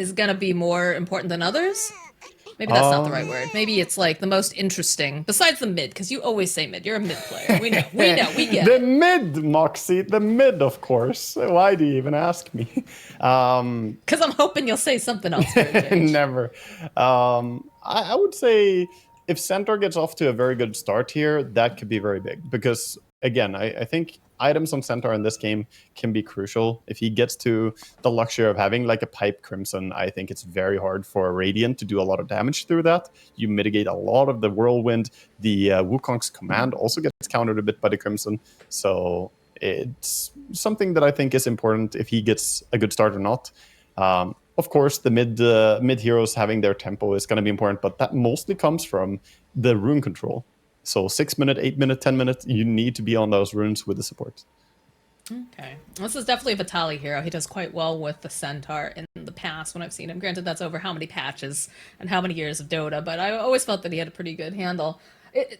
is gonna be more important than others? Maybe that's not the right word. Maybe it's like the most interesting, besides the mid, because you always say mid. You're a mid player. We know, we get the it. mid, Moxie, the mid, of course. Why do you even ask me? Because I'm hoping you'll say something else for a change. Never. I would say if Centaur gets off to a very good start here, that could be very big. Because, again, I think items on Centaur in this game can be crucial. If he gets to the luxury of having like a Pipe Crimson, I think it's very hard for a Radiant to do a lot of damage through that. You mitigate a lot of the Whirlwind. The Wukong's command also gets countered a bit by the Crimson. So it's something that I think is important if he gets a good start or not. Of course, the mid heroes having their tempo is going to be important, but that mostly comes from the rune control. So 6 minute, 8 minute, 10 minutes, you need to be on those runes with the support. Okay. This is definitely a Vitali hero. He does quite well with the Centaur in the past when I've seen him. Granted, that's over how many patches and how many years of Dota, but I always felt that he had a pretty good handle.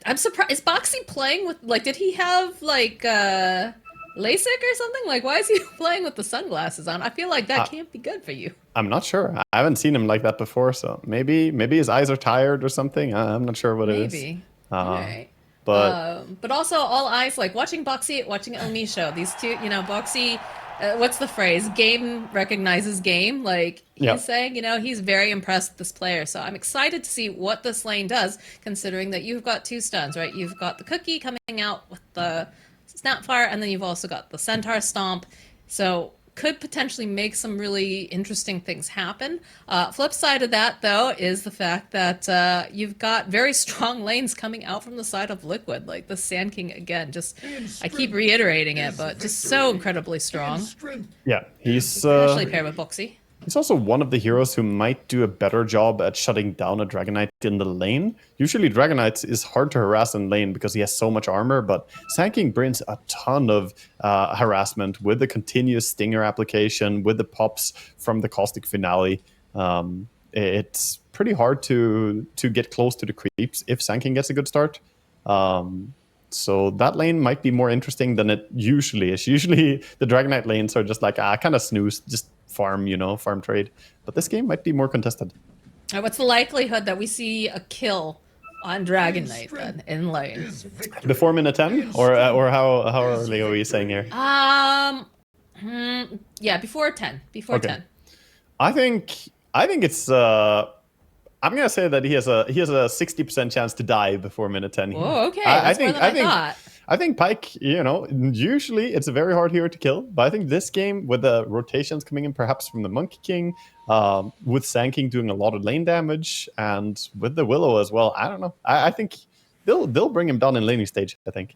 I'm surprised. Is Boxy playing with, like, did he have, like, LASIK or something? Like, why is he playing with the sunglasses on? I feel like that can't be good for you. I'm not sure. I haven't seen him like that before, so maybe his eyes are tired or something. I'm not sure what it is. Maybe. All right. But also all eyes, like watching Boxy, watching El Misho, these two, you know, Boxy, what's the phrase? Game recognizes game. Like he's saying, you know, he's very impressed with this player. So I'm excited to see what this lane does, considering that you've got two stuns, right? You've got the Cookie coming out with the Snapfire, and then you've also got the Centaur Stomp. So could potentially make some really interesting things happen. Flip side of that, though, is the fact that you've got very strong lanes coming out from the side of Liquid, like the Sand King again. Just I keep reiterating it, but just so incredibly strong. Yeah, he's especially paired with Boxy. He's also one of the heroes who might do a better job at shutting down a Dragonite in the lane. Usually Dragonite is hard to harass in lane because he has so much armor, but Sand King brings a ton of harassment with the continuous stinger application, with the pops from the Caustic Finale. It's pretty hard to get close to the creeps if Sand King gets a good start. So that lane might be more interesting than it usually is. Usually the Dragonite lanes are just like, kind of snooze, just farm, you know, farm trade. But this game might be more contested. What's the likelihood that we see a kill on Dragonite then in lane? Before minute 10? Or how early are we saying here? Yeah, before 10. Before okay. 10. I think it's I'm gonna say that he has a 60% chance to die before minute 10 here. Oh, okay. That's more than I thought. I think Pyke, you know, usually it's a very hard hero to kill, but I think this game, with the rotations coming in perhaps from the Monkey King, with Sand King doing a lot of lane damage, and with the Willow as well, I don't know. I think they'll bring him down in laning stage, I think.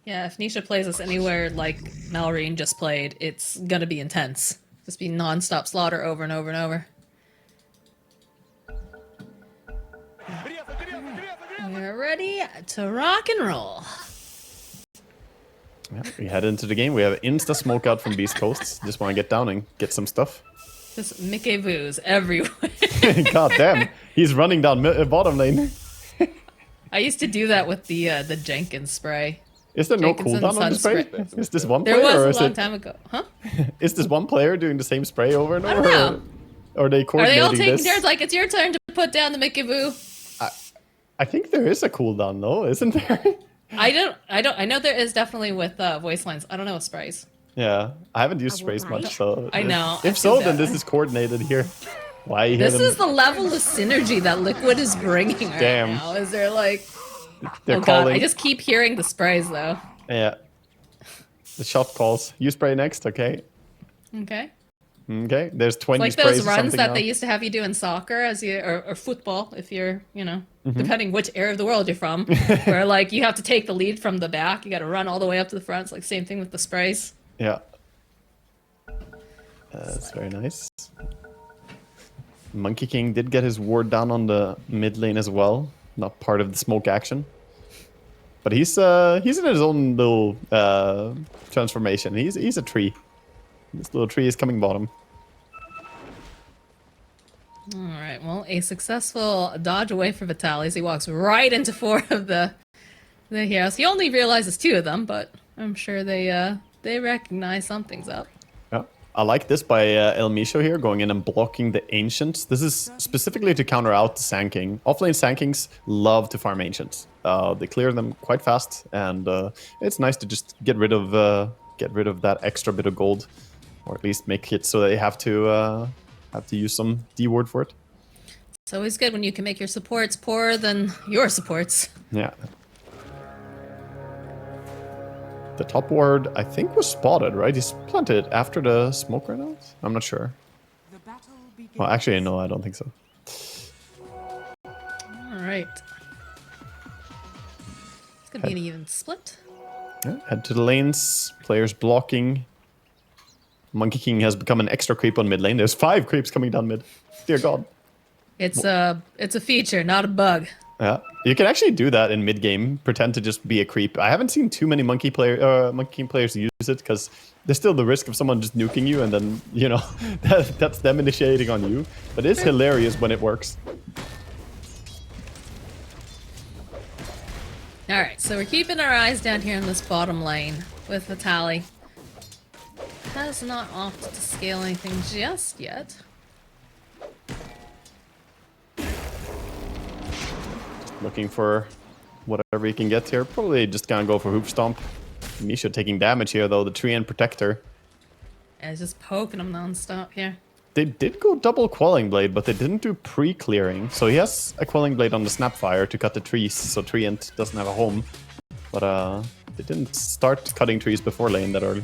Yeah, if Nisha plays us anywhere like Malrine just played, it's gonna be intense. Just be non-stop slaughter over and over and over. We're ready to rock and roll. Yeah, we head into the game. We have insta smoke out from Beast Coast. Just want to get down and get some stuff. Just Mickey Voos everywhere. God damn, he's running down bottom lane. I used to do that with the Jenkins spray. Is there no cooldown on the spray? Is this one player? There was a long time ago. Huh? Is this one player doing the same spray over and over? I don't know. Or are they coordinating all taking this? turns? Like, it's your turn to put down the Mickey Voo. I think there is a cooldown though, isn't there? I know there is definitely with voice lines. I don't know with sprays. Yeah, I haven't used sprays much, so I know. If so, then this is coordinated here. Why you This is the level of synergy that Liquid is bringing right Damn. now. Is there like? They're oh calling. God, I just keep hearing the sprays though. Yeah. The shot calls. You spray next, okay? Okay. Okay. There's 20 it's like sprays those runs that now. they used to have you do in soccer, as you or football, if you're, you know, depending which area of the world you're from, where like you have to take the lead from the back, you got to run all the way up to the front. It's like same thing with the sprays. Yeah. That's very nice. Monkey King did get his ward down on the mid lane as well. Not part of the smoke action. But he's in his own little transformation. He's a tree. This little tree is coming bottom. Alright, well, a successful dodge away for Vitalis. He walks right into 4 of the heroes. He only realizes 2 of them, but I'm sure they recognize something's up. Yeah. I like this by El Misho here, going in and blocking the Ancients. This is specifically to counter out the Sand King. Offlane Sand Kings love to farm Ancients. They clear them quite fast, and it's nice to just get rid of that extra bit of gold, or at least make it so they have to use some D ward for it. It's always good when you can make your supports poorer than your supports. Yeah. The top ward, I think, was spotted, right? He's planted after the smoke ran out? I'm not sure. Well, actually, no, I don't think so. Alright. It's gonna be an even split. Yeah, head to the lanes. Players blocking. Monkey King has become an extra creep on mid lane. There's 5 creeps coming down mid. Dear God. It's a feature, not a bug. Yeah, you can actually do that in mid game. Pretend to just be a creep. I haven't seen too many Monkey King players use it because there's still the risk of someone just nuking you, and then that's them initiating on you. But it's hilarious when it works. All right, so we're keeping our eyes down here in this bottom lane with Vitaly. Has not opted to scale anything just yet. Looking for whatever he can get here. Probably just gonna go for Hoop Stomp. Misha taking damage here, though. The Tree and Protector. Yeah, he's just poking him non-stop here. They did go double Quelling Blade, but they didn't do pre-clearing. So he has a Quelling Blade on the Snapfire to cut the trees, so Treant doesn't have a home. But they didn't start cutting trees before lane that early.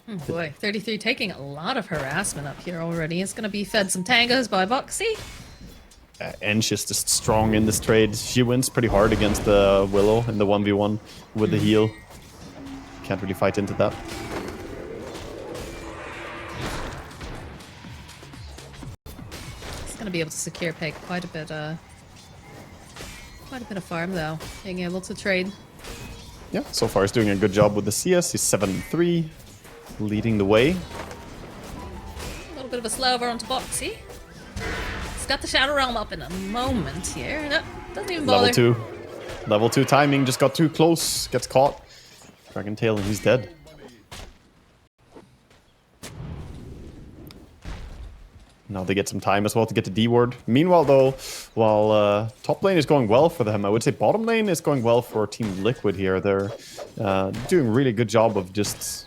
Oh boy, 33 taking a lot of harassment up here already. It's going to be fed some tangos by Boxy. Ench is just strong in this trade. She wins pretty hard against the Willow in the 1v1 with the heal. Can't really fight into that. He's going to be able to secure Peg quite a bit of farm though, being able to trade. Yeah, so far he's doing a good job with the CS. He's 7-3, leading the way. A little bit of a slow over onto Boxy. He's got the Shadow Realm up in a moment here. No, doesn't even bother. Level 2 timing, just got too close. Gets caught. Dragon Tail, and he's dead. Now they get some time as well to get the D ward. Meanwhile, though, while top lane is going well for them, I would say bottom lane is going well for Team Liquid here. They're doing a really good job of just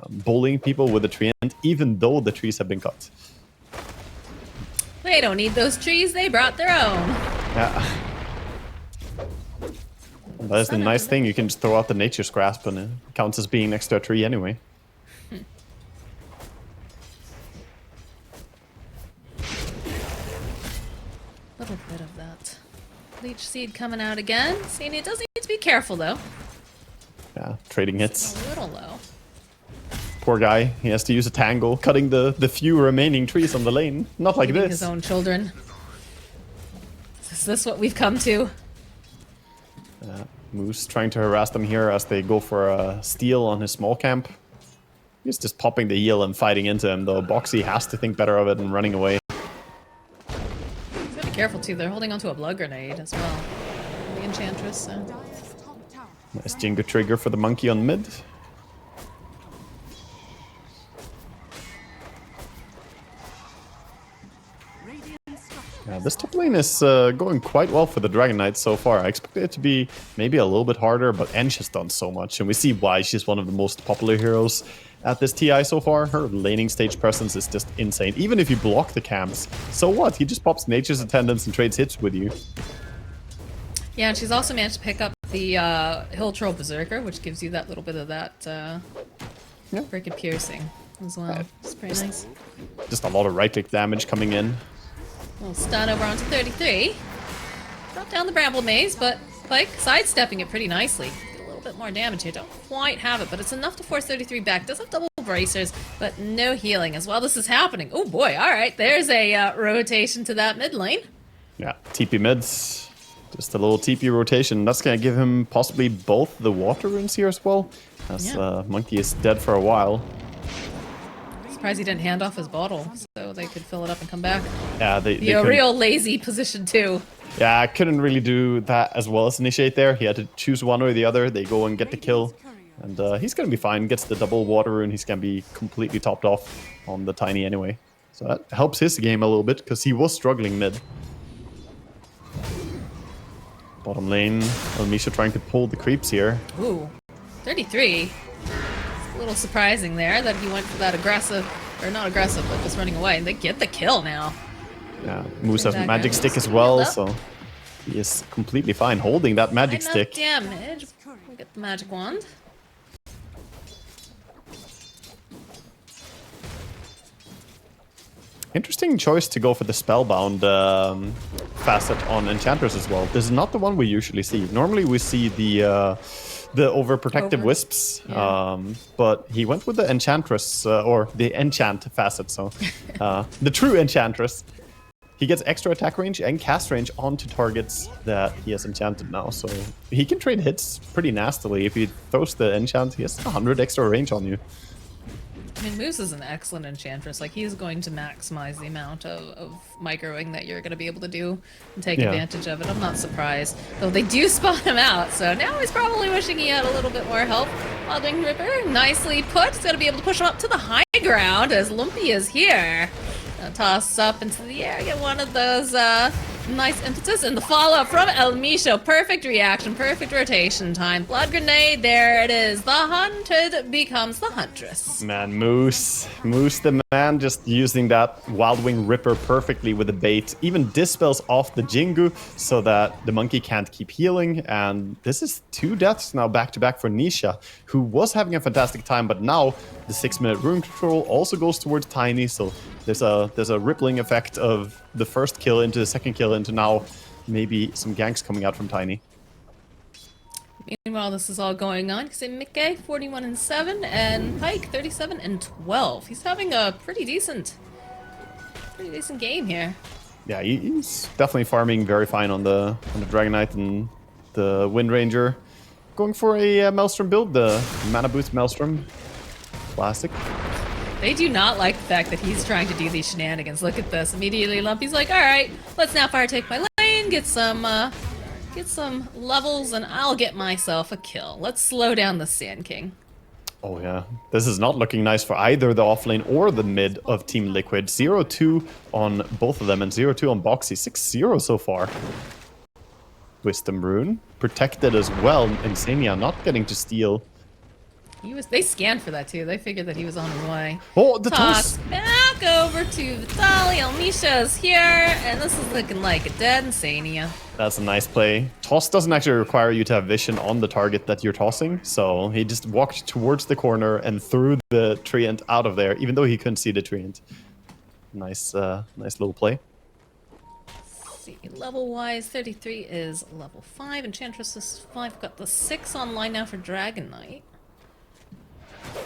bullying people with the tree end, even though the trees have been cut. They don't need those trees, they brought their own. Yeah. That's the nice thing, you can just throw out the Nature's Grasp and it counts as being next to a tree anyway. Little bit of that Leech Seed coming out again. Seeing it does need to be careful though. Yeah, trading hits. A little low. Poor guy, he has to use a tangle, cutting the few remaining trees on the lane. Not like this. His own children. Is this what we've come to? Moose trying to harass them here as they go for a steal on his small camp. He's just popping the heal and fighting into him, though Boxy has to think better of it and running away. He's gotta be careful too, they're holding onto a blood grenade as well. The Enchantress, so. Nice Jingo trigger for the monkey on mid. Yeah, this top lane is going quite well for the Dragon Knight so far. I expected it to be maybe a little bit harder, but Ench has done so much, and we see why she's one of the most popular heroes at this TI so far. Her laning stage presence is just insane. Even if you block the camps, so what? He just pops Nature's Attendance and trades hits with you. Yeah, and she's also managed to pick up the Hill Troll Berserker, which gives you that little bit of that freaking piercing as well. It's pretty nice. Just a lot of right-click damage coming in. Little stun over onto 33. Drop down the Bramble Maze, but Pike sidestepping it pretty nicely. Get a little bit more damage here. Don't quite have it, but it's enough to force 33 back. Does have double bracers, but no healing as well. This is happening. Oh boy, alright. There's a rotation to that mid lane. Yeah, TP mids. Just a little TP rotation. That's going to give him possibly both the water runes here as well. As Monkey is dead for a while. Surprised he didn't hand off his bottle so they could fill it up and come back. Yeah, they a real lazy position too. Yeah, I couldn't really do that as well as initiate there. He had to choose one or the other. They go and get the kill. And he's going to be fine. Gets the double water rune. He's going to be completely topped off on the Tiny anyway. So that helps his game a little bit because he was struggling mid. Bottom lane, Elmisha trying to pull the creeps here. Ooh, 33. It's a little surprising there that he went for that aggressive, or not aggressive, but just running away. And they get the kill now. Yeah, Moose has magic stick as well, so he is completely fine holding that magic stick. Damage. We'll get the magic wand. Interesting choice to go for the spellbound facet on Enchantress as well. This is not the one we usually see. Normally we see the overprotective wisps, but he went with the Enchantress, or the enchant facet, so the true Enchantress. He gets extra attack range and cast range onto targets that he has enchanted now, so he can trade hits pretty nastily. If he throws the enchant, he has 100 extra range on you. I mean, Moose is an excellent enchantress. Like, he's going to maximize the amount of microing that you're going to be able to do and take advantage of it. I'm not surprised. Though they do spawn him out, so now he's probably wishing he had a little bit more help. Wildwing Ripper, nicely put. He's going to be able to push him up to the high ground as Lumpy is here. Toss up into the air, get one of those nice impetus, and the follow-up from Elmisha. Perfect reaction, perfect rotation time. Blood grenade, there it is. The hunted becomes the huntress. Man, Moose the man, just using that Wildwing Ripper perfectly with the bait. Even dispels off the Jingu so that the monkey can't keep healing. And this is 2 deaths now back-to-back for Nisha, who was having a fantastic time, but now the 6-minute rune control also goes towards Tiny, so there's a rippling effect of the first kill into the second kill into now maybe some ganks coming out from Tiny. Meanwhile, this is all going on. You see Mickey, 41-7, and Pike, 37-12. He's having a pretty decent game here. Yeah, he's definitely farming very fine on the Dragon Knight and the Wind Ranger. Going for a Maelstrom build, the Mana Boost Maelstrom. Classic. They do not like the fact that he's trying to do these shenanigans. Look at this. Immediately Lumpy's like, alright, let's now fire take my lane, get some levels, and I'll get myself a kill. Let's slow down the Sand King. Oh yeah, this is not looking nice for either the offlane or the mid of Team Liquid. 0-2 on both of them and 0-2 on Boxy. 6-0 so far. Wisdom Rune. Protected as well. Insania not getting to steal. They scanned for that too. They figured that he was on his way. Oh, the toss back over to Vitaly. Elmisha's here, and this is looking like a dead Insania. That's a nice play. Toss doesn't actually require you to have vision on the target that you're tossing, so he just walked towards the corner and threw the treant out of there, even though he couldn't see the treant. Nice little play. Let's see, level-wise, 33 is level 5. Enchantress is 5. We've got the 6 online now for Dragon Knight.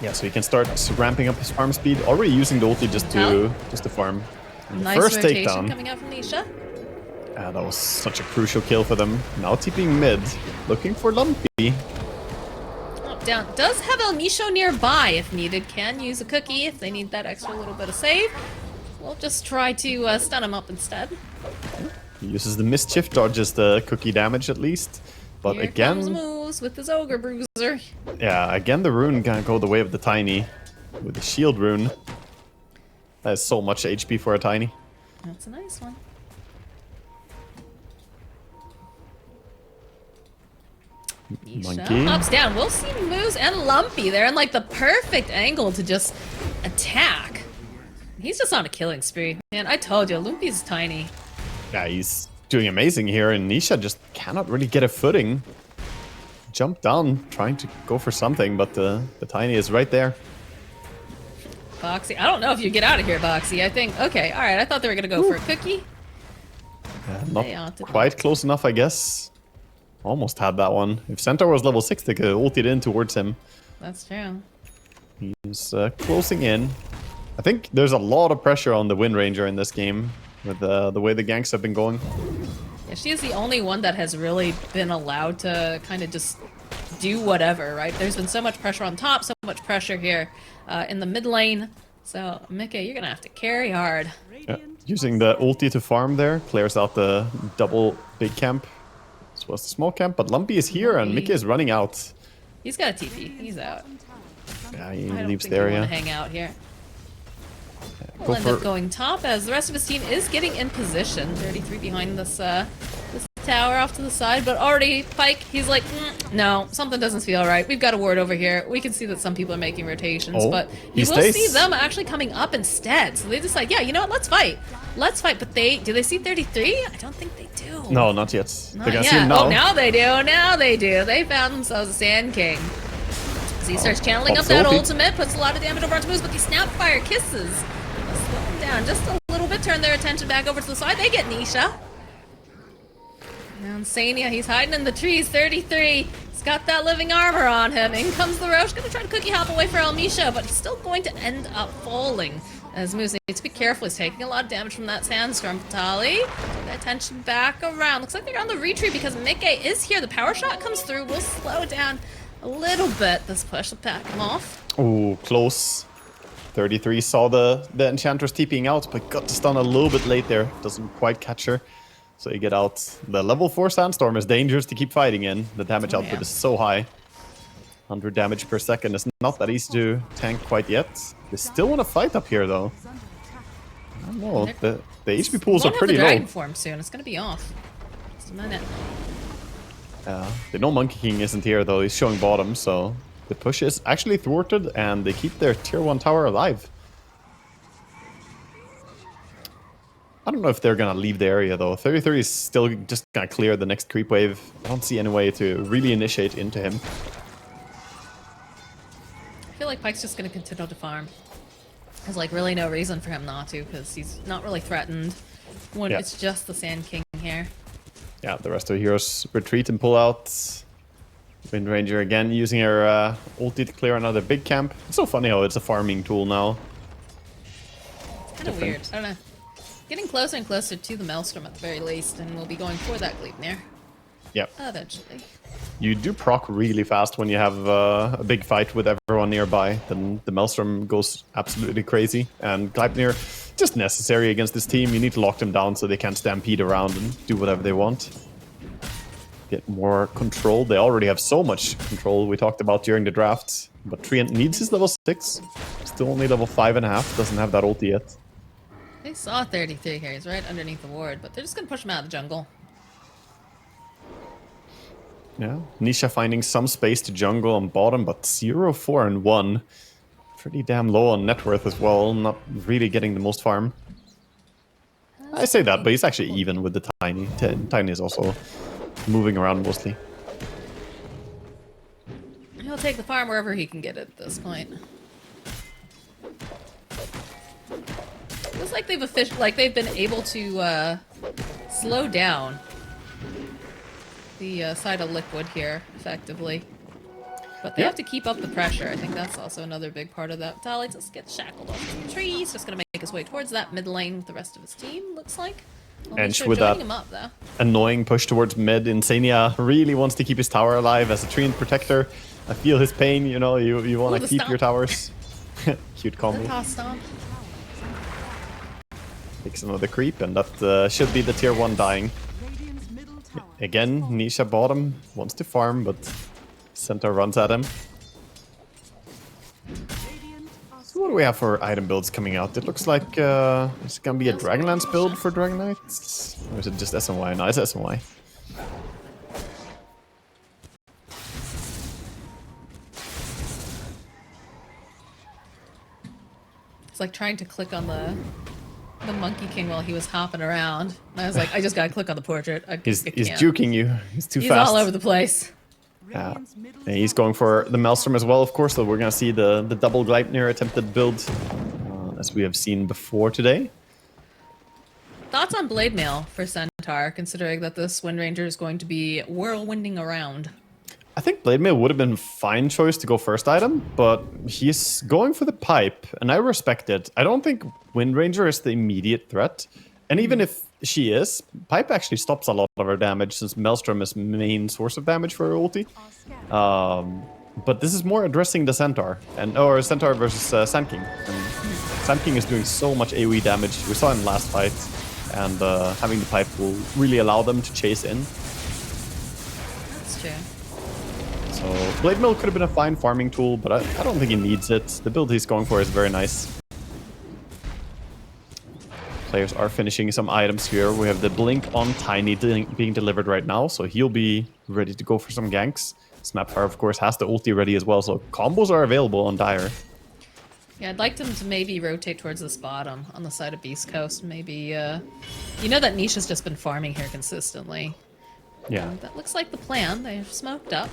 Yeah, so he can start ramping up his farm speed. Already using the ulti just to farm. And nice first rotation takedown coming out from Nisha. That was such a crucial kill for them. Now TPing mid, looking for Lumpy. Oh, down. Does have Elmisha nearby if needed. Can use a cookie if they need that extra little bit of save. We'll just try to stun him up instead. He uses the mischief, dodges the cookie damage at least. But Here again, comes Moose with his Ogre Bruiser. Yeah, again the rune gonna go the way of the Tiny with the shield rune. That is so much HP for a Tiny. That's a nice one. Monkey pops down. We'll see Moose and Lumpy. They're in like the perfect angle to just attack. He's just on a killing spree. Man, I told you, Lumpy's tiny. Yeah, he's doing amazing here, and Nisha just cannot really get a footing. Jump down, trying to go for something, but the Tiny is right there. Boxy, I don't know if you get out of here, Boxy. I think, okay, alright, I thought they were gonna go for a cookie. Not quite close enough, I guess. Almost had that one. If Centaur was level 6, they could have ulted in towards him. That's true. He's closing in. I think there's a lot of pressure on the Wind Ranger in this game with the way the ganks have been going. Yeah, she is the only one that has really been allowed to kind of just do whatever, right? There's been so much pressure on top, so much pressure here in the mid lane. So, Mickey, you're going to have to carry hard. Yeah. Using the ulti to farm there, clears out the double big camp. This was the small camp, but Lumpy is here and Mickey is running out. He's got a TP. He's out. Yeah, he I don't leaves think the we want area. to hang out here. Go We'll end for up going top as the rest of his team is getting in position. 33 behind this this tower off to the side, but already Pike, he's like, no, something doesn't feel right. We've got a ward over here. We can see that some people are making rotations, but he you will see stays. them actually coming up instead. So they decide, yeah, you know what, let's fight. Let's fight. But do they see 33? I don't think they do. No, not yet. Not They're gonna yet. see him now. Oh, now they do. Now they do. They found themselves a Sand King. So he starts channeling up that ultimate, puts a lot of damage over onto moves, but these Snapfire kisses slow them down just a little bit, turn their attention back over to the side. They get Nisha. Now Insania, he's hiding in the trees. 33. He's got that living armor on him. In comes the Roche, gonna try to cookie hop away for Elmisha, but he's still going to end up falling. As Moose needs to be careful. He's taking a lot of damage from that sandstorm. Tali, turn their attention back around. Looks like they're on the retreat because Mickey is here. The power shot comes through. We'll slow down a little bit. This push will back him off. Ooh, close. 33 saw the Enchantress TPing out, but got the stun a little bit late there. Doesn't quite catch her. So you get out. The level 4 Sandstorm is dangerous to keep fighting in. The damage output is so high. 100 damage per second is not that easy to tank quite yet. They still want to fight up here, though. I don't know. The HP pools are pretty low. Dragon form soon. It's going to be off. Just a minute. They know Monkey King isn't here, though. He's showing bottom, so the push is actually thwarted, and they keep their tier 1 tower alive. I don't know if they're gonna leave the area, though. 33 is still just gonna clear the next creep wave. I don't see any way to really initiate into him. I feel like Pike's just going to continue to farm. There's like really no reason for him not to, because he's not really threatened when it's just the Sand King here. Yeah, the rest of the heroes retreat and pull out. Wind Ranger again using her ulti to clear another big camp. It's so funny how it's a farming tool now. It's kind of weird. I don't know. Getting closer and closer to the Maelstrom at the very least, and we'll be going for that Gleipnir. Yep. Eventually. You do proc really fast when you have a big fight with everyone nearby. Then the Maelstrom goes absolutely crazy. And Gleipnir, just necessary against this team. You need to lock them down so they can't stampede around and do whatever they want. Get more control. They already have so much control we talked about during the draft. But Treant needs his level 6. Still only level 5.5. Doesn't have that ulti yet. They saw 33 here. He's right underneath the ward, but they're just going to push him out of the jungle. Yeah, Nisha finding some space to jungle on bottom, but 0, 4, and 1. Pretty damn low on net worth as well, not really getting the most farm. I say that, but he's actually even with the Tiny. Tiny is also moving around mostly. He'll take the farm wherever he can get it at this point. Looks like they've been able to slow down the side of Liquid here effectively, but they have to keep up the pressure. I think that's also another big part of that. Tali just gets shackled off the trees, just gonna make his way towards that mid lane with the rest of his team. Looks like. And with that him up, though. Annoying push towards mid, Insania really wants to keep his tower alive as a Treant protector. I feel his pain, you know. You want to keep your towers. Cute combo. Takes another creep, and that should be the tier 1 dying. Again, Nisha bottom wants to farm, but Centaur runs at him. So what do we have for item builds coming out? It looks like it's gonna be a Dragonlance build for Dragon Knights. Or is it just SNY? No, it's SNY. It's like trying to click on the Monkey King while he was hopping around. And I was like, I just gotta click on the portrait. He's juking you. He's too fast. He's all over the place. Yeah. And he's going for the Maelstrom as well, of course, so we're gonna see the double Gleipnir attempted build, as we have seen before today. Thoughts on Blade Mail for Centaur, considering that this Wind Ranger is going to be whirlwinding around? I think Blade Mail would have been a fine choice to go first item, but he's going for the pipe, and I respect it. I don't think Wind Ranger is the immediate threat, and even if she is, pipe actually stops a lot of her damage since Maelstrom is main source of damage for her ulti. But this is more addressing the Centaur, or Centaur versus Sand King. And Sand King is doing so much AoE damage. We saw in last fight, and having the pipe will really allow them to chase in. That's true. So Blade Mill could have been a fine farming tool, but I don't think he needs it. The build he's going for is very nice. Players are finishing some items here. We have the Blink on Tiny being delivered right now, so he'll be ready to go for some ganks. Snapfire, of course, has the ulti ready as well, so combos are available on Dire. Yeah, I'd like them to maybe rotate towards this bottom on the side of Beast Coast. Maybe, you know that Niche has just been farming here consistently. Yeah. That looks like the plan. They've smoked up.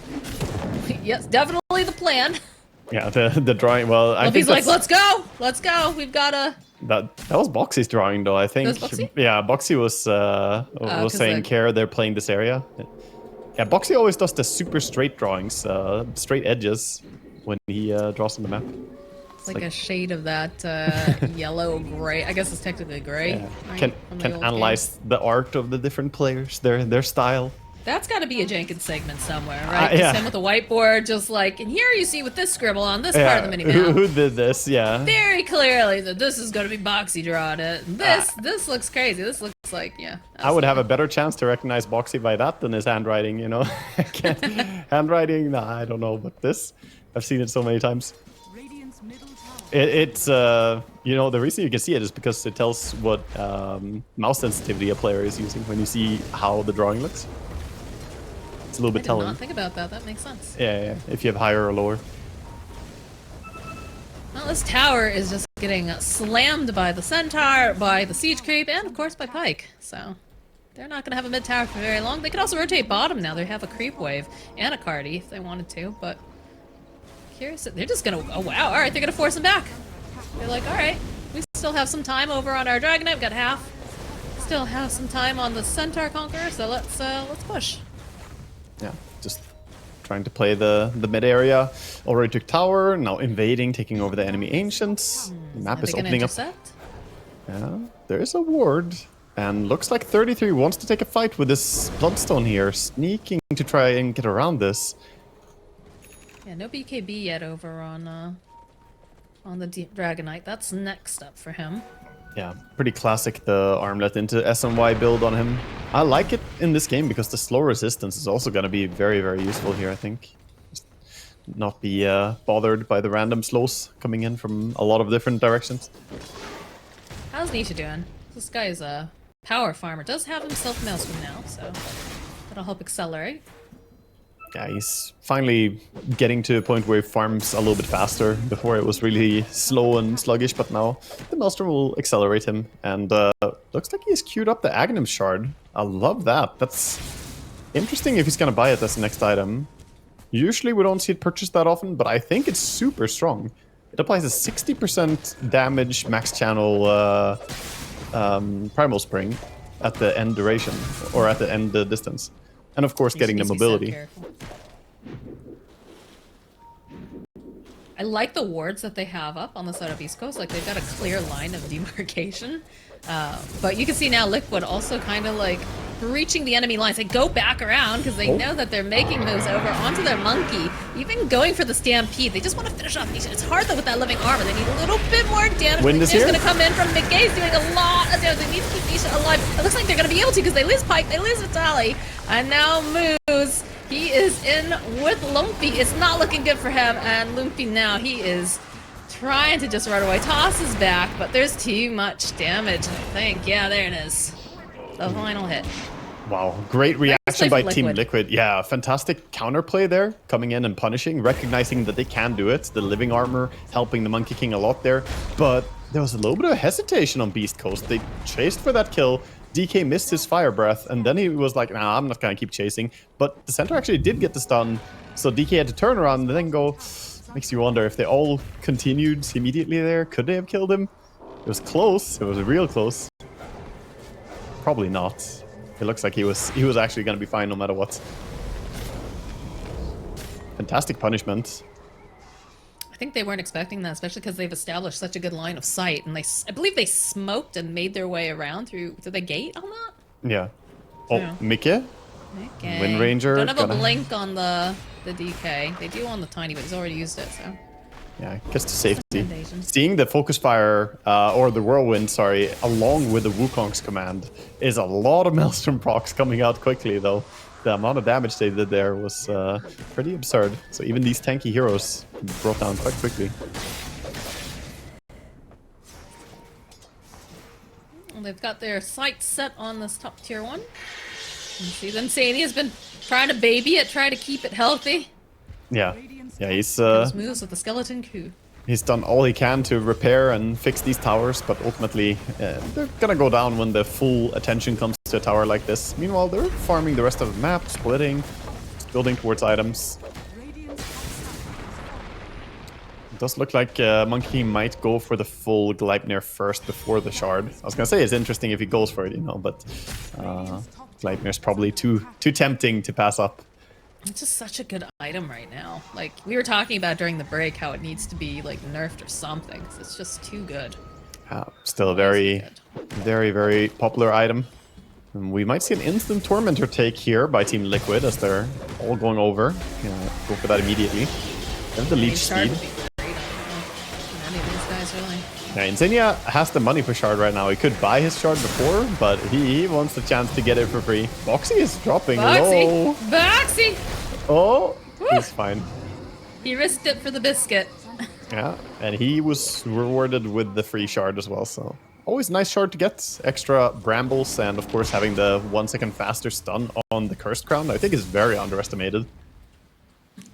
Yes, definitely the plan. Yeah, the drawing, well, I think he's like, let's go! Let's go! We've gotta... That was Boxy's drawing, though, I think. That was Boxy? Yeah, Boxy was saying, Care, they're playing this area. Yeah, Boxy always does the super straight drawings, straight edges, when he draws on the map. It's like a shade of that yellow-gray. I guess it's technically gray. Yeah. Right? Can analyze the art of the different players, their style. That's got to be a Jenkins segment somewhere, right? Yeah. Him with a whiteboard, just like, and here you see with this scribble on this part of the minimap. Who did this? Yeah. Very clearly that this is going to be Boxy drawing it. This looks crazy. This looks like, yeah. I would have a better chance to recognize Boxy by that than his handwriting, you know? Handwriting, nah, I don't know, but this, I've seen it so many times. It's, you know, the reason you can see it is because it tells what mouse sensitivity a player is using when you see how the drawing looks. It's a little bit telling. I did not think about that. That makes sense. Yeah, if you have higher or lower. Well, this tower is just getting slammed by the Centaur, by the Siege Creep, and of course by Pike. So they're not going to have a mid tower for very long. They could also rotate bottom now. They have a creep wave and a Cardi if they wanted to, but curious. They're just going to, oh wow, all right, they're going to force him back. They're like, all right, we still have some time over on our Dragonite. We've got half. Still have some time on the Centaur Conqueror, so let's push. Yeah, just trying to play the mid area. Already took tower, now invading, taking over the enemy ancients. The map is opening up. Yeah, there is a ward. And looks like 33 wants to take a fight with this Bloodstone here, sneaking to try and get around this. Yeah, no BKB yet over on the Dragonite. That's next up for him. Yeah, pretty classic, the armlet into SNY build on him. I like it in this game because the slow resistance is also going to be very, very useful here, I think. Just not be bothered by the random slows coming in from a lot of different directions. How's Nisha doing? This guy is a power farmer. Does have himself Maelstrom now, so that'll help accelerate. Yeah, he's finally getting to a point where he farms a little bit faster. Before it was really slow and sluggish, but now the Maelstrom will accelerate him. And looks like he's queued up the Aghanim Shard. I love that. That's interesting if he's going to buy it as the next item. Usually we don't see it purchased that often, but I think it's super strong. It applies a 60% damage max channel Primal Spring at the end duration, or at the end distance. And of course, getting the mobility. I like the wards that they have up on the side of East Coast. Like, they've got a clear line of demarcation. But you can see now Liquid also kind of like breaching the enemy lines. They go back around because they know that they're making moves over onto their monkey. Even going for the Stampede. They just want to finish off Nisha. It's hard though with that living armor. They need a little bit more damage. Wind is here. Going to come in from McGay's doing a lot of damage. They need to keep Nisha alive. It looks like they're going to be able to because they lose Pike, they lose Vitali. And now Moose. He is in with Lumpy. It's not looking good for him. And Lumpy now, he is trying to just run away. Tosses back, but there's too much damage, I think. Yeah, there it is. The final hit. Wow, great reaction by Team Liquid. Yeah, fantastic counterplay there, coming in and punishing, recognizing that they can do it. The living armor helping the Monkey King a lot there. But there was a little bit of hesitation on Beast Coast. They chased for that kill. DK missed his fire breath, and then he was like, nah, I'm not gonna keep chasing. But the center actually did get the stun, so DK had to turn around and then go. Makes you wonder if they all continued immediately there. Could they have killed him? It was close. It was real close. Probably not. It looks like he was actually gonna be fine no matter what. Fantastic punishment. I think they weren't expecting that, especially because they've established such a good line of sight, and I believe they smoked and made their way around through the gate on that. Yeah. Oh, yeah. Mikke? Okay. Wind Ranger. Don't have a blink on the DK. They do on the Tiny, but he's already used it, so. Yeah, gets to safety. Seeing the Focus Fire, or the Whirlwind, sorry, along with the Wukong's command is a lot of Maelstrom procs coming out quickly, though. the amount of damage they did there was pretty absurd. So even these tanky heroes brought down quite quickly. Well, they've got their sights set on this top tier one. You see, then Sani has been trying to baby it, trying to keep it healthy. Yeah, he's Those moves with the skeleton coup. He's done all he can to repair and fix these towers, but ultimately they're gonna go down when the full attention comes to a tower like this. Meanwhile, they're farming the rest of the map, splitting, building towards items. It does look like Monkey King might go for the full Gleipnir first before the shard. I was gonna say it's interesting if he goes for it, you know, but Gleipnir's probably too tempting to pass up. It's just such a good item right now. Like, we were talking about during the break how it needs to be, like, nerfed or something. It's just too good. Still a very, very popular item. And we might see an instant Tormentor take here by Team Liquid as they're all going over. Go for that immediately. They have the leech speed. Any of these guys, really. Yeah, Insignia has the money for Shard right now. He could buy his Shard before, but he wants the chance to get it for free. Boxy is dropping low. Boxy! Oh, he's fine. He risked it for the biscuit. Yeah, and he was rewarded with the free Shard as well, so... Always nice Shard to get. Extra brambles, and of course having the 1 second faster stun on the Cursed Crown, I think is very underestimated.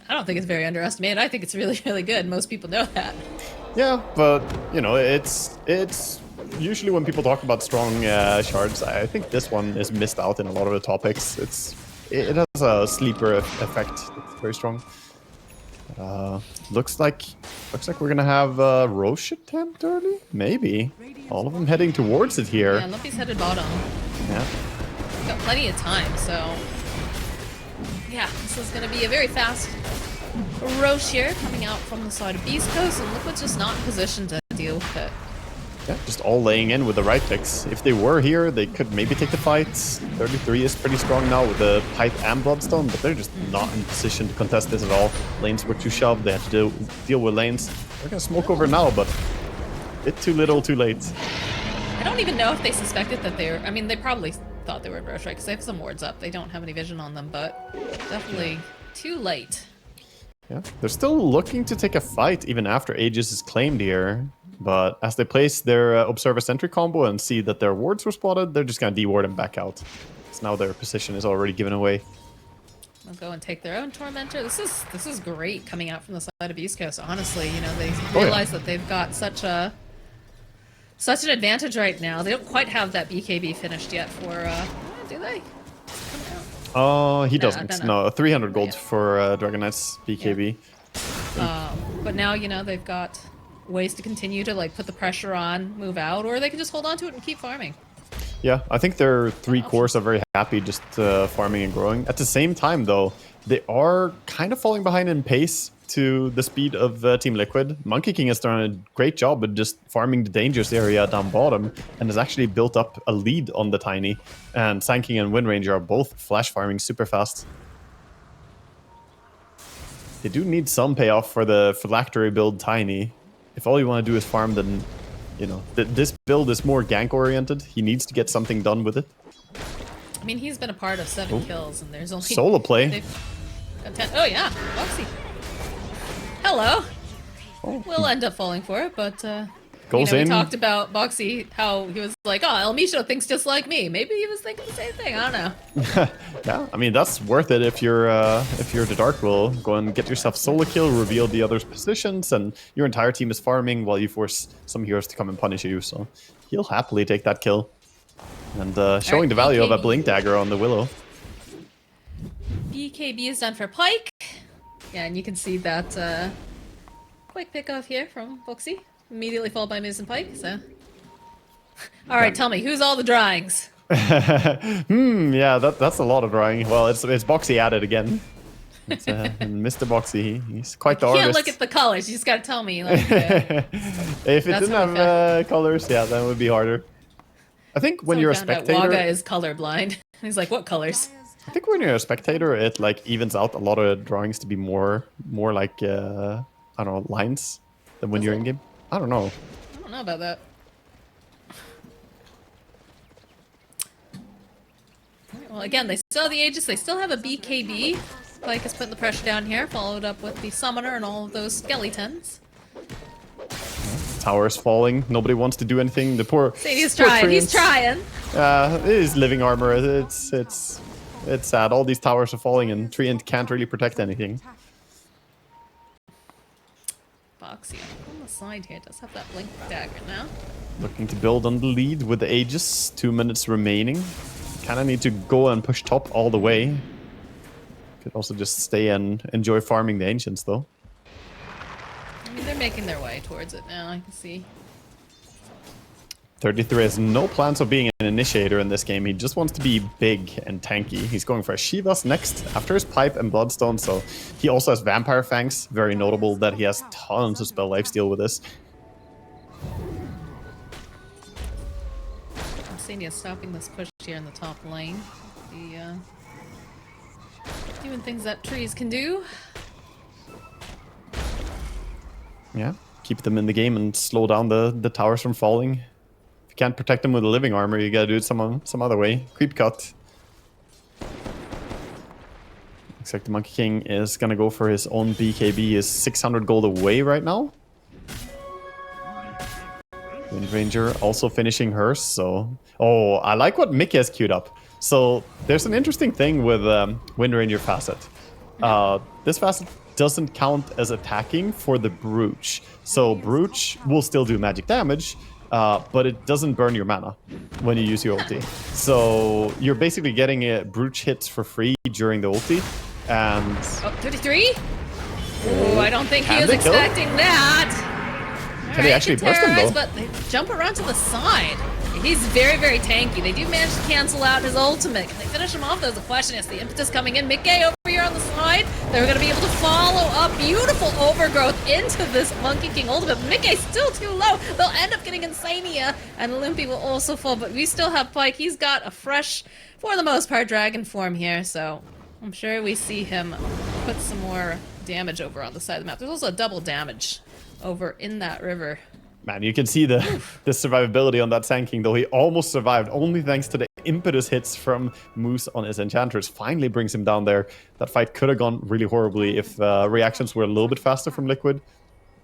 I don't think it's very underestimated. I think it's really, really good. Most people know that. Yeah, but, you know, it's usually when people talk about strong shards, I think this one is missed out in a lot of the topics. It has a sleeper effect. It's very strong. Looks like we're gonna have Roche attempt early? Maybe. All of them heading towards it here. Yeah, Lumpy's headed bottom. Yeah. Got plenty of time, so... Yeah, this is gonna be a very fast Roche here, coming out from the side of Beast Coast, and Liquid's just not in position to deal with it. Yeah, just all laying in with the right clicks. If they were here, they could maybe take the fight. 33 is pretty strong now with the Pipe and Bloodstone, but they're just not in position to contest this at all. Lanes were too shoved, they had to deal with lanes. They're gonna smoke over now, but a bit too little, too late. I don't even know if they suspected that they were... I mean, they probably thought they were in Roche, right? Because they have some wards up. They don't have any vision on them, but definitely too late. Yeah, they're still looking to take a fight even after Aegis is claimed here. But as they place their Observer Sentry combo and see that their wards were spotted, they're just going to deward them back out. So now their position is already given away. They'll go and take their own Tormentor. This is great coming out from the side of East Coast. Honestly, you know, they realize that they've got such an advantage right now. They don't quite have that BKB finished yet for, do they? Oh, he doesn't. No, 300 gold for Dragon Knight's BKB. Yeah. But now, you know, they've got ways to continue to, like, put the pressure on, move out, or they can just hold on to it and keep farming. Yeah, I think their 3 cores are very happy just farming and growing. At the same time, though, they are kind of falling behind in pace to the speed of Team Liquid. Monkey King has done a great job at just farming the dangerous area down bottom and has actually built up a lead on the Tiny. And Sand King and Wind Ranger are both flash farming super fast. They do need some payoff for the phylactery build Tiny. If all you want to do is farm, then, you know, this build is more gank oriented. He needs to get something done with it. I mean, he's been a part of 7 kills, and there's only... Solo play. Oh, yeah. Boxy. Hello. Oh. We'll end up falling for it, but, Goes we in. talked about Boxy, how he was like, oh, El Misho thinks just like me. Maybe he was thinking the same thing. I don't know. Yeah, I mean, that's worth it if you're the Dark Will. Go and get yourself solo kill, reveal the other's positions, and your entire team is farming while you force some heroes to come and punish you. So he'll happily take that kill. And showing the value of a Blink Dagger on the Willow. BKB is done for Pike. Yeah, and you can see that quick pick off here from Boxy. Immediately followed by Miz and Pike, so... Alright, tell me, who's all the drawings? Yeah, that's a lot of drawing. Well, it's Boxy at it again. It's, Mr. Boxy, he's quite the artist. You can't look at the colors, you just gotta tell me. Like, if it didn't have colors, yeah, then it would be harder. I think when you're a spectator... Waga is colorblind. He's like, what colors? I think when you're a spectator, it like evens out a lot of drawings to be more like, I don't know, lines than when you're in game. I don't know. I don't know about that. Well, again, they still have the Aegis, they still have a BKB. Pyke is putting the pressure down here, followed up with the Summoner and all of those skeletons. Tower is falling. Nobody wants to do anything. The poor. Sadie's trying. He's trying. It is living armor. It's sad. All these towers are falling, and Treant can't really protect anything. Boxy on the side here does have that blink dagger now. Looking to build on the lead with the Aegis. 2 minutes remaining. Kind of need to go and push top all the way. Could also just stay and enjoy farming the Ancients, though. I mean, they're making their way towards it now, I can see. 33 has no plans of being an initiator in this game. He just wants to be big and tanky. He's going for a Shivas next after his Pipe and Bloodstone, so he also has Vampire Fangs. Very notable that he has tons of spell lifesteal with this. Senia stopping this push here in the top lane. The doing things that trees can do. Yeah, keep them in the game and slow down the towers from falling. If you can't protect them with a living armor, you gotta do it some other way. Creep cut. Looks like the Monkey King is gonna go for his own BKB. He is 600 gold away right now. Wind Ranger also finishing hers, so... Oh, I like what Mickey has queued up. So, there's an interesting thing with Wind Ranger Facet. This Facet doesn't count as attacking for the Brooch. So, Brooch will still do magic damage, but it doesn't burn your mana when you use your ulti. So, you're basically getting Brooch hits for free during the ulti, and... Oh, 33? Oh, I don't think he was expecting that! Can they actually burst him, though? But they jump around to the side. He's very, very tanky. They do manage to cancel out his ultimate. Can they finish him off? There's a question. It's the impetus coming in. Mickey over here on the side. They're going to be able to follow up beautiful overgrowth into this Monkey King ultimate. Mickey's still too low. They'll end up getting Insania, and Limpy will also fall. But we still have Pyke. He's got a fresh, for the most part, dragon form here. So I'm sure we see him put some more damage over on the side of the map. There's also a double damage over in that river. Man, you can see the survivability on that Sand King, though he almost survived, only thanks to the impetus hits from Moose on his Enchantress. Finally brings him down there. That fight could have gone really horribly if reactions were a little bit faster from Liquid.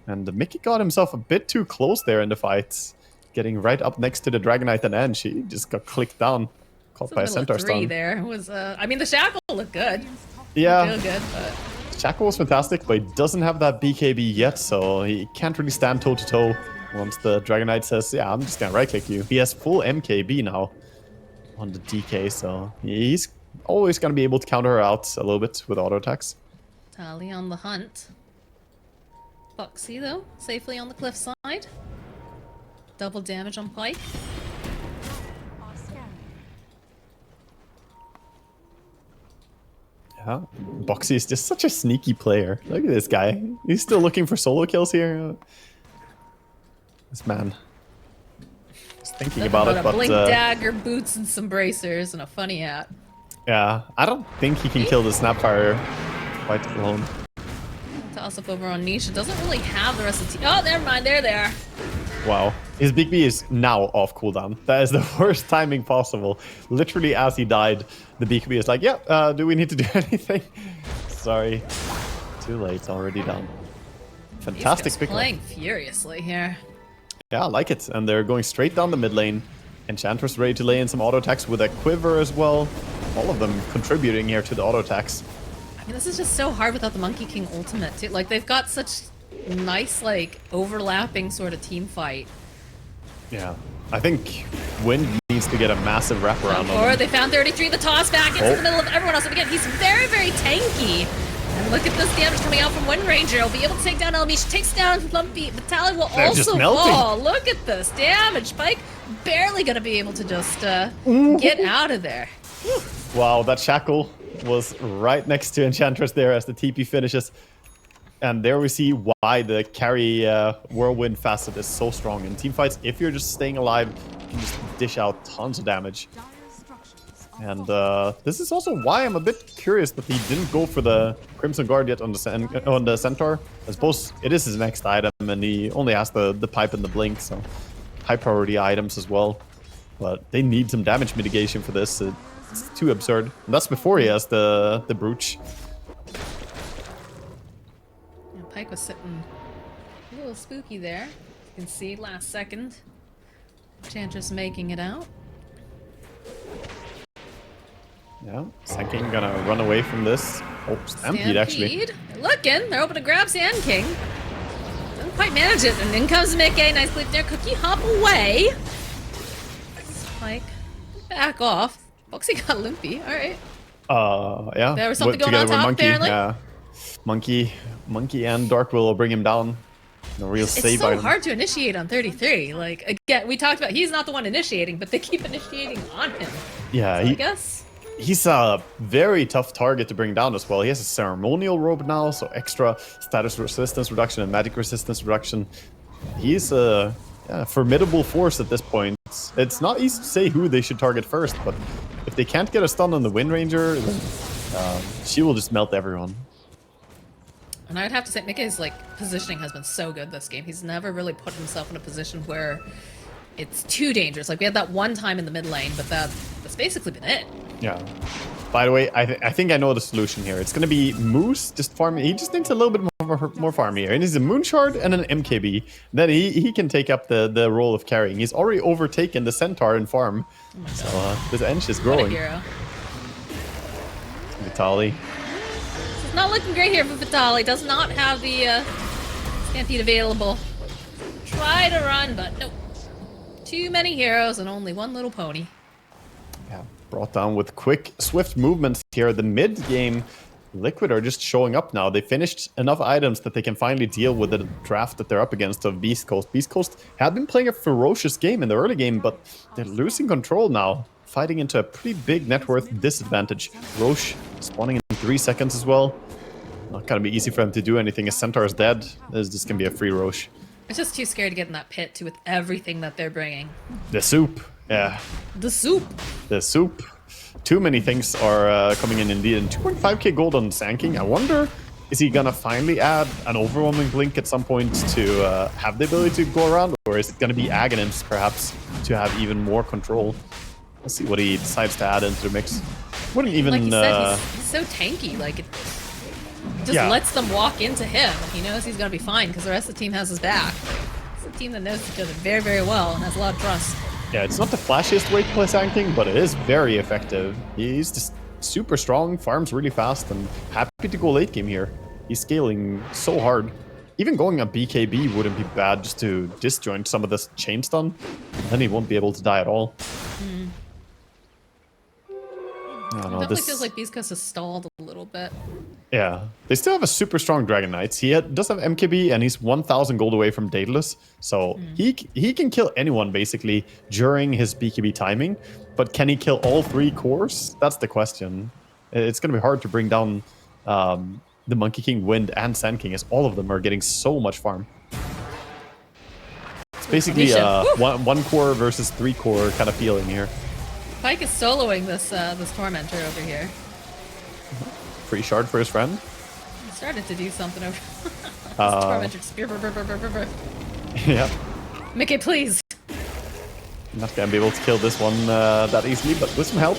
And Mickey got himself a bit too close there in the fight. Getting right up next to the Dragonite and End. She just got clicked down. Caught by a Centaur stun. There was, I mean, the Shackle looked good. Yeah. Real good, but... Shackle was fantastic, but he doesn't have that BKB yet, so he can't really stand toe-to-toe once the Dragonite says, yeah, I'm just gonna right-click you. He has full MKB now on the DK, so he's always gonna be able to counter her out a little bit with auto attacks. Tally on the hunt. Boxy, though, safely on the cliff side. Double damage on Pyke. Yeah, Boxy is just such a sneaky player. Look at this guy. He's still looking for solo kills here. This man. Just thinking about it, but... Blink dagger, boots, and some bracers, and a funny hat. Yeah, I don't think he can kill the Snapfire quite alone. Toss up over on Nisha. Doesn't really have the rest of the team. Oh, never mind. They're there. Wow. His Big B is now off cooldown. That is the worst timing possible. Literally, as he died, the Big B is like, yeah, do we need to do anything? Sorry. Too late. Already done. Fantastic pick. Playing furiously here. Yeah, I like it. And they're going straight down the mid lane. Enchantress ready to lay in some auto attacks with a quiver as well. All of them contributing here to the auto attacks. I mean, this is just so hard without the Monkey King ultimate, too. Like, they've got such nice, like, overlapping sort of team fight. Yeah. I think Wind needs to get a massive wraparound on him. They found 33, the toss back into the middle of everyone else. And again, he's very, very tanky. And look at this damage coming out from Wind Ranger. He'll be able to take down Elmi. She takes down Lumpy. Vitaly will also fall. Look at this damage. Pyke barely going to be able to just get out of there. Wow, that Shackle was right next to Enchantress there as the TP finishes. And there we see why the carry Whirlwind Facet is so strong in teamfights. If you're just staying alive, you can just dish out tons of damage. And this is also why I'm a bit curious that he didn't go for the Crimson Guard yet on the Centaur. I suppose it is his next item, and he only has the Pipe and the Blink, so high priority items as well. But they need some damage mitigation for this. It's too absurd. And that's before he has the brooch. Yeah, Pyke was sitting a little spooky there. You can see last second. Enchantress making it out. Yeah, Sand King gonna run away from this. Oh, Stampede actually. They're looking. They're hoping to grab Sand King. Doesn't quite manage it. And in comes Mickey. Nice clip there. Cookie hop away. Pyke. Back off. Boxy got limpy. Alright. Yeah. There was something going on top, Monkey. apparently. Yeah. Monkey and Dark Willow bring him down. No real save It's so item. hard to initiate on 33. Like, again, we talked about he's not the one initiating, but they keep initiating on him. Yeah, So I guess. He's a very tough target to bring down as well. He has a ceremonial robe now, so extra status resistance reduction and magic resistance reduction. He's a formidable force at this point. It's not easy to say who they should target first, but if they can't get a stun on the Wind Ranger, then she will just melt everyone. And I would have to say, Mickey's like positioning has been so good this game. He's never really put himself in a position where it's too dangerous. Like we had that one time in the mid lane, but that's basically been it. Yeah. By the way, I think I know the solution here. It's gonna be Moose just farming. He just needs a little bit more farm here. He needs a Moon Shard and an MKB. Then he can take up the role of carrying. He's already overtaken the Centaur in farm. Oh so this Ench is growing. What a hero. Vitali. It's not looking great here for Vitali. Does not have the Stampede available. Try to run, but nope. Too many heroes and only one little pony. Yeah, brought down with quick, swift movements here. The mid game, Liquid are just showing up now. They finished enough items that they can finally deal with the draft that they're up against of Beast Coast. Beast Coast had been playing a ferocious game in the early game, but they're losing control now, fighting into a pretty big net worth disadvantage. Roche spawning in 3 seconds as well. Not gonna be easy for them to do anything as Centaur is dead. This is just gonna be a free Roche. It's just too scared to get in that pit too with everything that they're bringing. The soup, yeah. The soup. The soup. Too many things are coming in indeed. And 2.5k gold on Sand King. I wonder, is he gonna finally add an overwhelming blink at some point to have the ability to go around? Or is it gonna be Aghanim's perhaps to have even more control? Let's see what he decides to add into the mix. Wouldn't even... Like you said, he's so tanky. Like, it just lets them walk into him. He knows he's gonna be fine because the rest of the team has his back. It's a team that knows each other very, very well and has a lot of trust. Yeah, it's not the flashiest way to play Sand King, but it is very effective. He's just super strong, farms really fast, and happy to go late game here. He's scaling so hard. Even going a BKB wouldn't be bad just to disjoint some of this chain stun. Then he won't be able to die at all. It definitely feels like Beast Coast has stalled a little bit. Yeah, they still have a super strong Dragon Knights. He does have MKB, and he's 1,000 gold away from Daedalus. So he can kill anyone, basically, during his BKB timing. But can he kill all 3 cores? That's the question. It's going to be hard to bring down the Monkey King, Wind, and Sand King, as all of them are getting so much farm. It's basically one core versus 3 core kind of feeling here. Pyke is soloing this Tormentor over here. Free shard for his friend. He started to do something over this Tormentor. Spear, Yeah. Mickey, please. Not gonna be able to kill this one that easily, but with some help.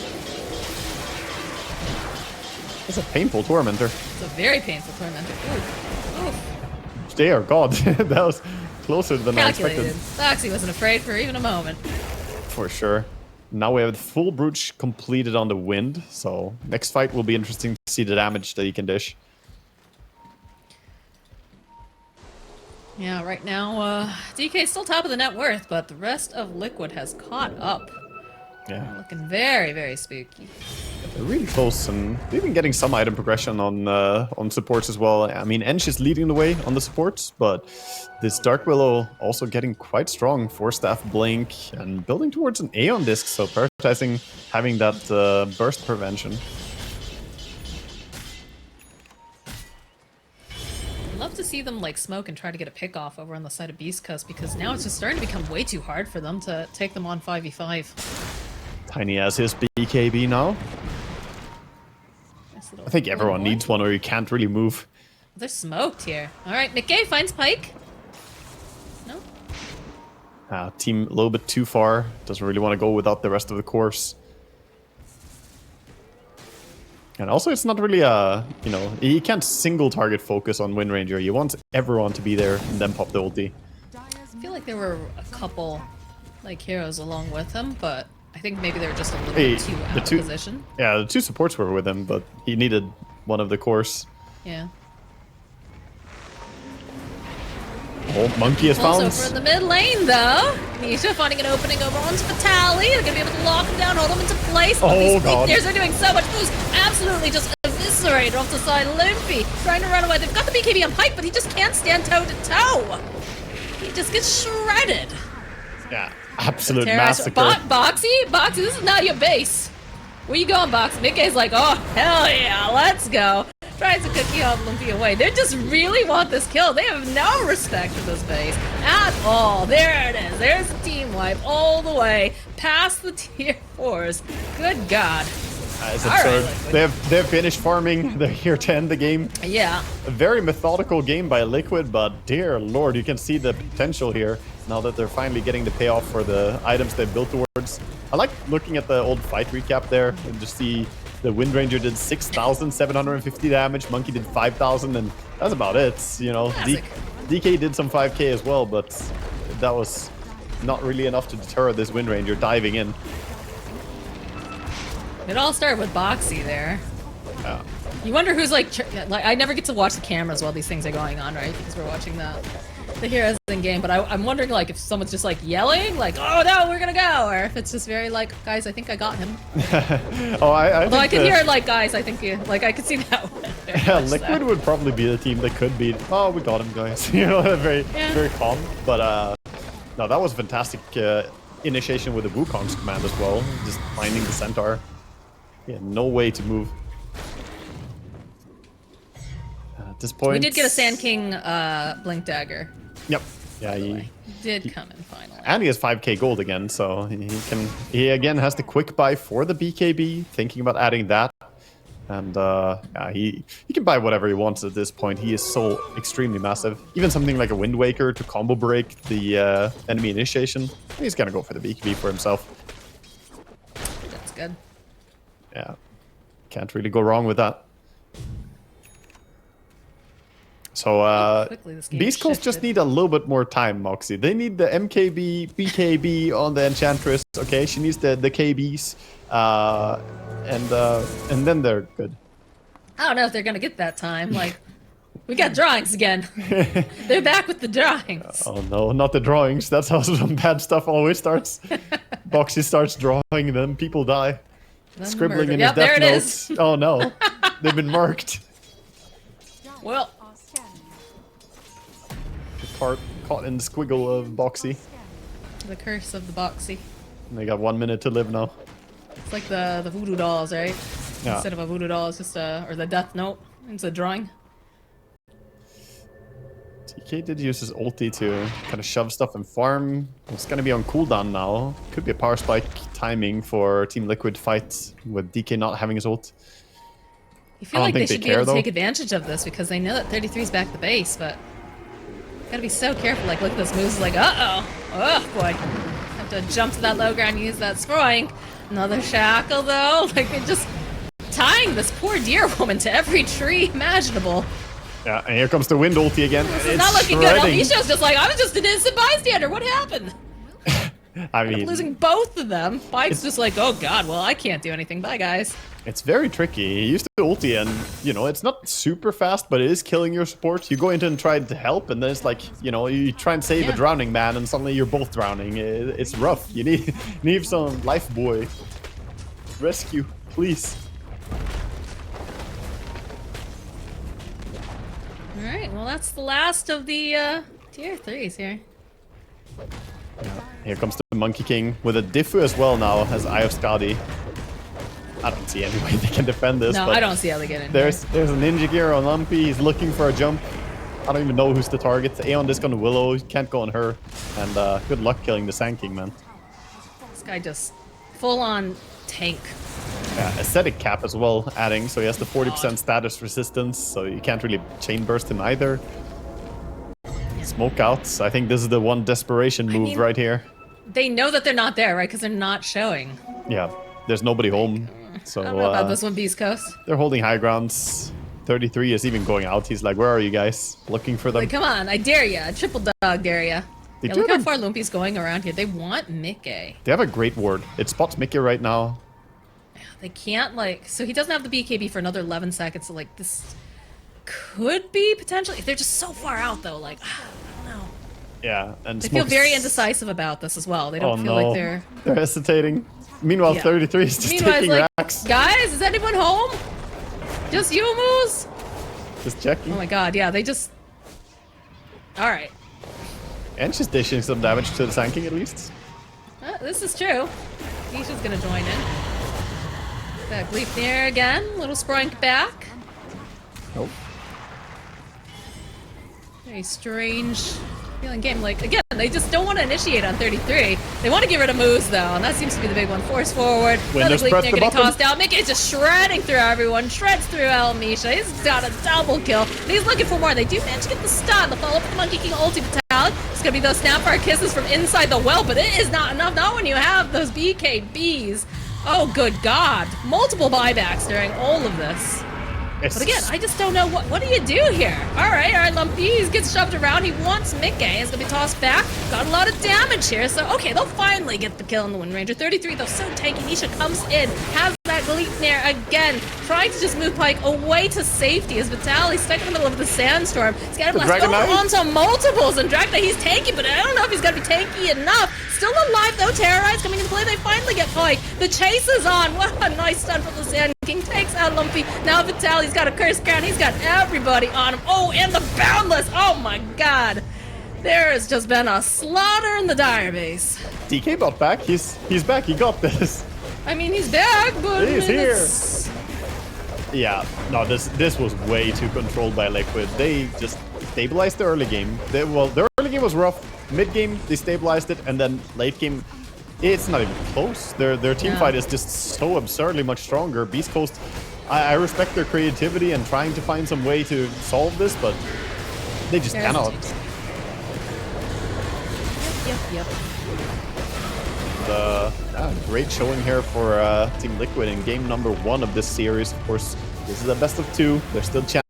It's a painful Tormentor. It's a very painful Tormentor. Oof. Oof. They are God. That was closer than I expected. Foxy wasn't afraid for even a moment. For sure. Now we have the full brooch completed on the Wind, so next fight will be interesting to see the damage that he can dish. Yeah, right now, DK is still top of the net worth, but the rest of Liquid has caught up. Yeah. They're looking very, very spooky. They're really close, and they've been getting some item progression on supports as well. I mean, Ench is leading the way on the supports, but this Dark Willow also getting quite strong. 4-staff Blink, and building towards an Aeon Disc, so prioritizing having that burst prevention. I'd love to see them like smoke and try to get a pick off over on the side of Beast Coast, because now it's just starting to become way too hard for them to take them on 5v5. Tiny has his BKB now. Nice I think everyone needs one or you can't really move. They're smoked here. Alright, McKay finds Pyke. No? Team a little bit too far. Doesn't really want to go without the rest of the course. And also, it's not really a, you can't single target focus on Wind Ranger. You want everyone to be there and then pop the ulti. I feel like there were a couple, like, heroes along with him, but I think maybe they were just a little bit too out of position. Yeah, the 2 supports were with him, but he needed one of the cores. Yeah. Oh, Monkey is found. Also for the mid lane, though, Nisha finding an opening over onto Vitali. They're going to be able to lock him down, hold him into place. But these Fleetneers are doing so much boost. Absolutely just eviscerated off the side. Limpy trying to run away. They've got the BKB on Pike, but he just can't stand toe to toe. He just gets shredded. Yeah, absolute massacre. Boxy, this is not your base. Where you going, Boxy? Nikkei's like, oh, hell yeah, let's go. Tries to cookie all Limpy away. They just really want this kill. They have no respect for this base at all. There it is. There's the team wipe all the way past the tier 4s. Good God. It's absurd. Right. They've finished farming. They're here to end the game. Yeah. A very methodical game by Liquid, but dear lord, you can see the potential here now that they're finally getting the payoff for the items they built towards. I like looking at the old fight recap there and just see the Wind Ranger did 6,750 damage, Monkey did 5,000, and that's about it. DK did some 5k as well, but that was not really enough to deter this Wind Ranger diving in. It all started with Boxy there. Yeah. You wonder who's like I never get to watch the cameras while these things are going on, right? Because we're watching the heroes in game, but I'm wondering like if someone's just like yelling, like, "Oh no, we're gonna go," or if it's just very like, "Guys, I think I got him." Although I could hear like, "Guys, I think you," like I could see that. Yeah, Liquid would probably be the team that could beat. Oh, we got him, guys. Very calm. But no, that was fantastic initiation with the Wukong's command as well. Just finding the centaur. Yeah, no way to move. At this point, we did get a Sand King Blink Dagger. Yep. Yeah, he did come in finally. And he has 5k gold again, so he again has the quick buy for the BKB, thinking about adding that. And yeah, he can buy whatever he wants at this point. He is so extremely massive. Even something like a Wind Waker to combo break the enemy initiation. He's gonna go for the BKB for himself. That's good. Yeah, can't really go wrong with that. So Beast Coast just need a little bit more time, Moxie. They need the MKB, BKB on the Enchantress. Okay, she needs the KBs, and then they're good. I don't know if they're gonna get that time. Like, we got drawings again. They're back with the drawings. Oh no, not the drawings. That's how some bad stuff always starts. Boxy starts drawing, then people die. Then scribbling in his death notes. Oh no, they've been marked. Well. Caught in the squiggle of Boxy. The curse of the Boxy. And they got 1 minute to live now. It's like the voodoo dolls, right? Yeah. Instead of a voodoo doll, it's just or the death note. It's a drawing. TK did use his ulti to kind of shove stuff and farm. It's gonna be on cooldown now. Could be a power spike timing for Team Liquid fight with DK not having his ult. You feel like they should be able to take advantage of this because they know that 33's back the base, but gotta be so careful. Like, look at this move. It's like, uh-oh. Oh, boy. Have to jump to that low ground and use that scrolling. Another shackle, though. Like, they're just tying this poor deer woman to every tree imaginable. Yeah, and here comes the wind ulti again. It's not looking good. Alnisha's just like, I was just an innocent bystander. What happened? I mean, losing both of them. Pike's just like, oh, God, well, I can't do anything. Bye, guys. It's very tricky. He used to ulti and, it's not super fast, but it is killing your support. You go into and try to help, and then it's like, you try and save a drowning man, and suddenly you're both drowning. It's rough. You need some life buoy. Rescue, please. Alright, well that's the last of the tier 3s here. Yeah. Here comes the Monkey King with a Diffu as well now, as Eye of Skadi. I don't see any way they can defend this. No, I don't see how they get in. There's a Ninja Gear on Lumpy. He's looking for a jump. I don't even know who's the target. Aeon disc on Willow. You can't go on her. And good luck killing the Sand King, man. This guy just full on tank. Yeah, aesthetic cap as well, adding. So he has the 40% status resistance. So you can't really chain burst him either. Smoke outs. I think this is the one desperation move right here. They know that they're not there, right? Because they're not showing. Yeah. There's nobody home. So I don't know about this one, Beast Coast. they're holding high grounds. 33 is even going out. He's like, where are you guys? Looking for them. Like, come on, I dare ya. I triple dog dare ya. Yeah, look how far Lumpy's going around here. They want Mickey. They have a great ward. It spots Mickey right now. They can't, like... So he doesn't have the BKB for another 11 seconds, so, like, this could be potentially... They're just so far out, though. Like, I don't know. Yeah, and they feel very indecisive about this as well. They don't feel like they're... They're hesitating. Meanwhile, 33 is just taking like, racks. Guys, is anyone home? Just you, Moose? Just checking. Oh my god, yeah, they just... Alright. And she's dishing some damage to the Sand at least. This is true. Nisha's gonna join in. Back leap there again. Little Sprunk back. Nope. Very strange feeling game. Like, again, they just don't want to initiate on 33. They want to get rid of moves, though, and that seems to be the big one. Force forward. Another leap there getting tossed out. Mickey is just shredding through everyone. Shreds through Misha. He's got a double kill. And he's looking for more. They do manage to get the stun. The follow-up with the Monkey King ulti battalion. It's going to be those Snapfire kisses from inside the well, but it is not enough. Not when you have those BKBs. Oh, good God. Multiple buybacks during all of this. But again, I just don't know what do you do here? All right, Lumpy gets shoved around. He wants Mickey. He's gonna be tossed back. Got a lot of damage here, so okay, they'll finally get the kill in the Wind Ranger. 33 though, so tanky. Nisha comes in, has that Gleipnir again, trying to just move Pyke away to safety as Vitaly's stuck in the middle of the sandstorm. He's got to blast onto multiples, and Dragna, he's tanky, but I don't know if he's gonna be tanky enough. Still alive though, Terrorize coming into play. They finally get Pyke. The chase is on. What a nice stun from the Sand King. Takes out Lumpy. Now Vitaly's got a curse crown. He's got everybody on him. Oh, and the Boundless. Oh my god. There has just been a slaughter in the Dire base. DK bot back. He's back. He got this. I mean, he's back, but he's here. Yeah, no, this was way too controlled by Liquid. They just stabilized the early game. Their early game was rough. Mid game, they stabilized it, and then late game, it's not even close. Their team fight is just so absurdly much stronger. Beast Coast, I respect their creativity and trying to find some way to solve this, but they just cannot. Yep. Great showing here for Team Liquid in game number 1 of this series. Of course, this is a best of 2. There's still chance